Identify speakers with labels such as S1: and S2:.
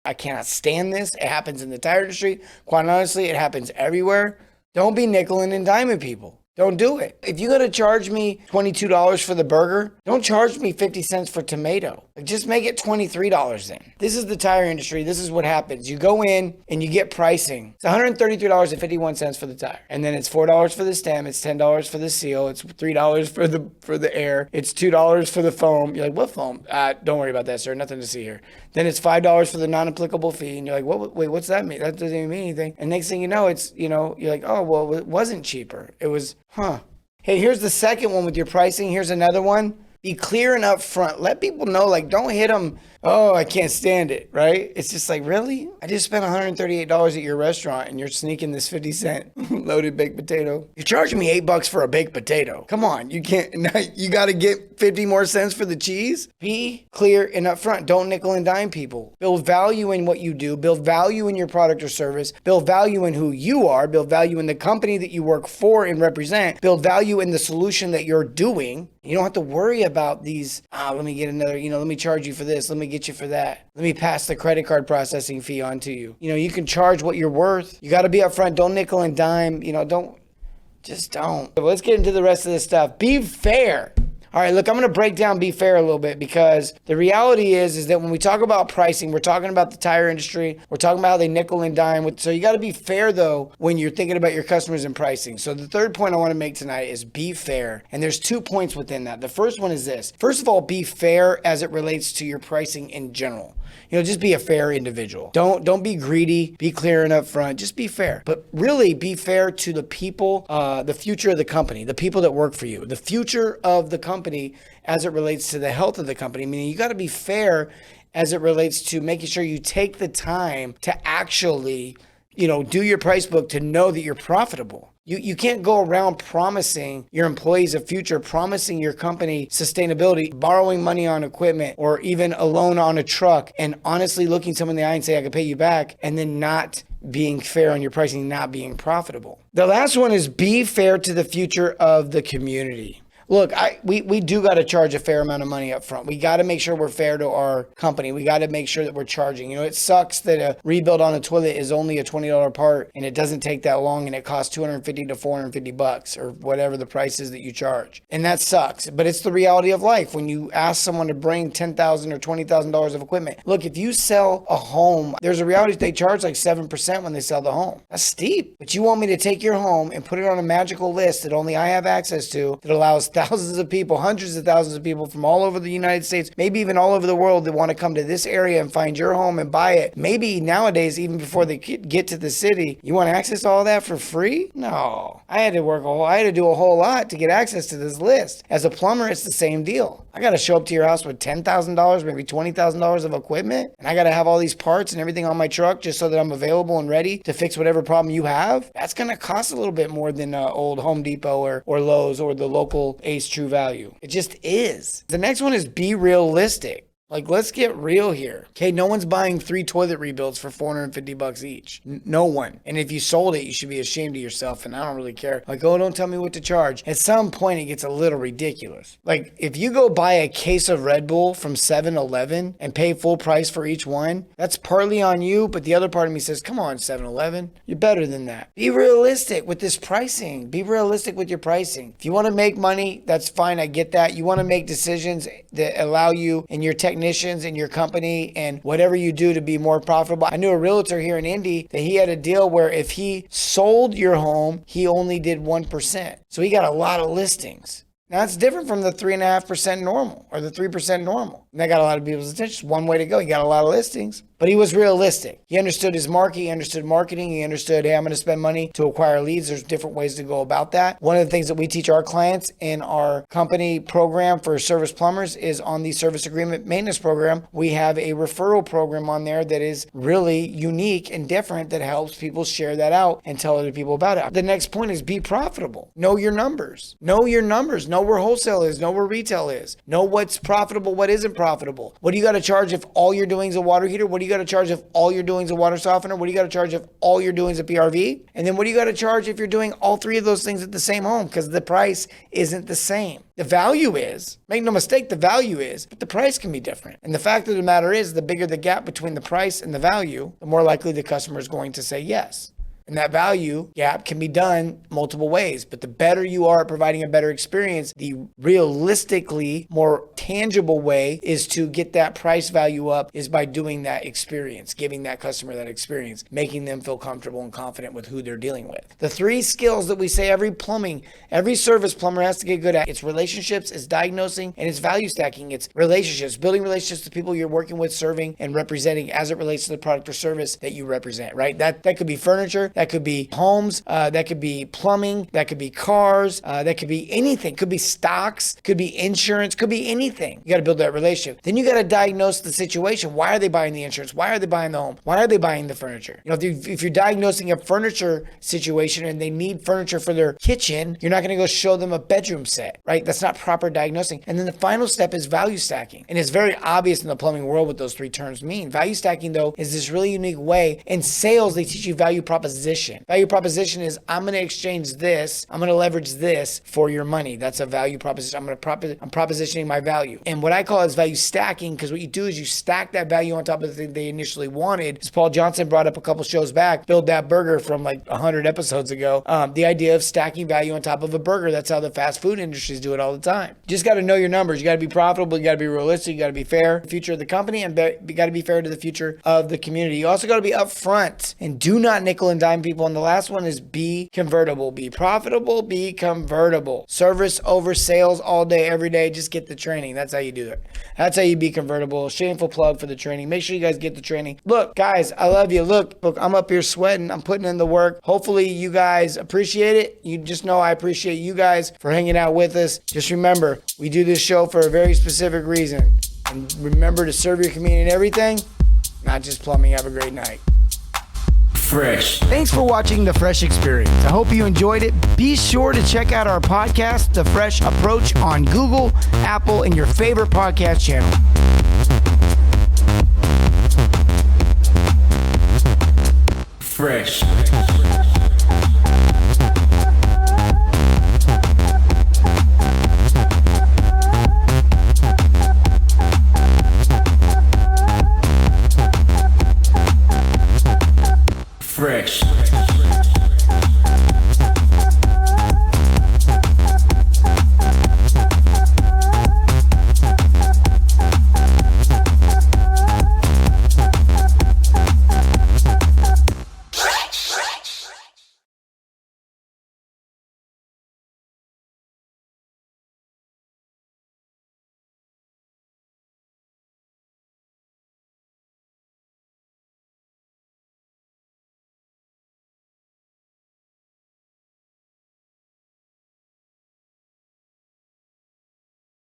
S1: I cannot stand this. It happens in the tire industry. Quite honestly, it happens everywhere. Don't be nickeling and diming people. Don't do it. If you're going to charge me $22 for the burger, don't charge me 50 cents for tomato. Like, just make it $23 then. This is the tire industry. This is what happens. You go in and you get pricing. It's $133.51 for the tire. And then it's $4 for the stem. It's $10 for the seal. It's $3 for the air. It's $2 for the foam. You're like, what foam? Don't worry about that, sir. Nothing to see here. Then it's $5 for the non-applicable fee. And you're like, what? Wait, what's that mean? That doesn't even mean anything. And next thing you know, it's, you're like, oh, well, it wasn't cheaper. It was, Hey, here's the second one with your pricing. Here's another one. Be clear and upfront. Let people know, like, don't hit them. Oh, I can't stand it, right? It's just like, really? I just spent $138 at your restaurant and you're sneaking this 50-cent loaded baked potato. You're charging me $8 for a baked potato. Come on, you can't, you got to get 50 more cents for the cheese? Be clear and upfront. Don't nickel and dime people. Build value in what you do. Build value in your product or service. Build value in who you are. Build value in the company that you work for and represent. Build value in the solution that you're doing. You don't have to worry about these, let me get another, let me charge you for this. Let me get you for that. Let me pass the credit card processing fee on to you. You can charge what you're worth. You got to be upfront. Don't nickel and dime. Just don't. But let's get into the rest of this stuff. Be fair. All right, look, I'm going to break down Be Fair a little bit, because the reality is that when we talk about pricing, we're talking about the tire industry. We're talking about how they nickel and dime. So you got to be fair, though, when you're thinking about your customers and pricing. So the third point I want to make tonight is be fair. And there's 2 points within that. The first one is this. First of all, be fair as it relates to your pricing in general. Just be a fair individual. Don't be greedy. Be clear and upfront. Just be fair. But really be fair to the people, the future of the company, the people that work for you, the future of the company as it relates to the health of the company. Meaning you got to be fair as it relates to making sure you take the time to actually, do your price book to know that you're profitable. You can't go around promising your employees a future, promising your company sustainability, borrowing money on equipment, or even a loan on a truck, and honestly looking someone in the eye and say, I can pay you back, and then not being fair on your pricing, not being profitable. The last one is be fair to the future of the community. Look, we do got to charge a fair amount of money up front. We got to make sure we're fair to our company. We got to make sure that we're charging. It sucks that a rebuild on a toilet is only a $20 part and it doesn't take that long and it costs $250 to $450 or whatever the price is that you charge. And that sucks, but it's the reality of life. When you ask someone to bring $10,000 or $20,000 of equipment, look, if you sell a home, there's a reality they charge like 7% when they sell the home. That's steep. But you want me to take your home and put it on a magical list that only I have access to that allows thousands of people, hundreds of thousands of people from all over the United States, maybe even all over the world, that want to come to this area and find your home and buy it. Maybe nowadays, even before they get to the city, you want access to all that for free? No. I had to do a whole lot to get access to this list. As a plumber, it's the same deal. I got to show up to your house with $10,000, maybe $20,000 of equipment, and I got to have all these parts and everything on my truck just so that I'm available and ready to fix whatever problem you have. That's going to cost a little bit more than old Home Depot or Lowe's or the local Ace True Value. It just is. The next one is be realistic. Like, let's get real here. Okay, no one's buying 3 toilet rebuilds for $450 each. No one. And if you sold it, you should be ashamed of yourself, and I don't really care. Like, oh, don't tell me what to charge. At some point, it gets a little ridiculous. Like, if you go buy a case of Red Bull from 7-Eleven and pay full price for each one, that's partly on you, but the other part of me says, come on, 7-Eleven, you're better than that. Be realistic with this pricing. Be realistic with your pricing. If you want to make money, that's fine, I get that. You want to make decisions that allow you and your technicians in your company and whatever you do to be more profitable. I knew a realtor here in Indy that he had a deal where if he sold your home, he only did 1%. So he got a lot of listings. Now, it's different from the 3.5% normal or the 3% normal. And that got a lot of people's attention. One way to go. He got a lot of listings. But he was realistic. He understood his market. He understood marketing. He understood, hey, I'm going to spend money to acquire leads. There's different ways to go about that. One of the things that we teach our clients in our company program for service plumbers is on the service agreement maintenance program. We have a referral program on there that is really unique and different that helps people share that out and tell other people about it. The next point is be profitable. Know your numbers. Know your numbers. Know Know where wholesale is. Know where retail is. Know what's profitable, what isn't profitable. What do you got to charge if all you're doing is a water heater? What do you got to charge if all you're doing is a water softener? What do you got to charge if all you're doing is a PRV? And then what do you got to charge if you're doing all three of those things at the same home? Because the price isn't the same. The value is, make no mistake, the value is, but the price can be different. And the fact of the matter is, the bigger the gap between the price and the value, the more likely the customer is going to say yes. And that value gap can be done multiple ways. But the better you are at providing a better experience, the realistically more tangible way is to get that price value up is by doing that experience, giving that customer that experience, making them feel comfortable and confident with who they're dealing with. The three skills that we say every service plumber has to get good at, it's relationships, it's diagnosing, and it's value stacking. It's relationships, building relationships with people you're working with, serving, and representing as it relates to the product or service that you represent, right? That could be furniture, that could be homes, that could be plumbing, that could be cars, that could be anything. Could be stocks, could be insurance, could be anything. You got to build that relationship. Then you got to diagnose the situation. Why are they buying the insurance? Why are they buying the home? Why are they buying the furniture? You know, if you're diagnosing a furniture situation and they need furniture for their kitchen, you're not going to go show them a bedroom set, right? That's not proper diagnosing. And then the final step is value stacking. And it's very obvious in the plumbing world what those three terms mean. Value stacking, though, is this really unique way. In sales, they teach you value proposition. Value proposition is, I'm going to exchange this, I'm going to leverage this for your money. That's a value proposition. I'm propositioning my value. And what I call is value stacking, because what you do is you stack that value on top of the thing they initially wanted. As Paul Johnson brought up a couple shows back, Build That Burger from like 100 episodes ago, the idea of stacking value on top of a burger. That's how the fast food industries do it all the time. You just got to know your numbers. You got to be profitable. You got to be realistic. You got to be fair to the future of the company, and you got to be fair to the future of the community. You also got to be upfront and do not nickel and dime people. And the last one is be convertible. Be profitable, be convertible. Service over sales all day, every day. Just get the training. That's how you do it. That's how you be convertible. Shameful plug for the training. Make sure you guys get the training. Look, guys, I love you. Look, I'm up here sweating. I'm putting in the work. Hopefully you guys appreciate it. You just know I appreciate you guys for hanging out with us. Just remember, we do this show for a very specific reason. And remember to serve your community in everything, not just plumbing. Have a great night.
S2: Fresh.
S1: Thanks for watching The Fresh Experience. I hope you enjoyed it. Be sure to check out our podcast, The Fresh Approach, on Google, Apple, and your favorite podcast channel.
S2: Fresh. Fresh.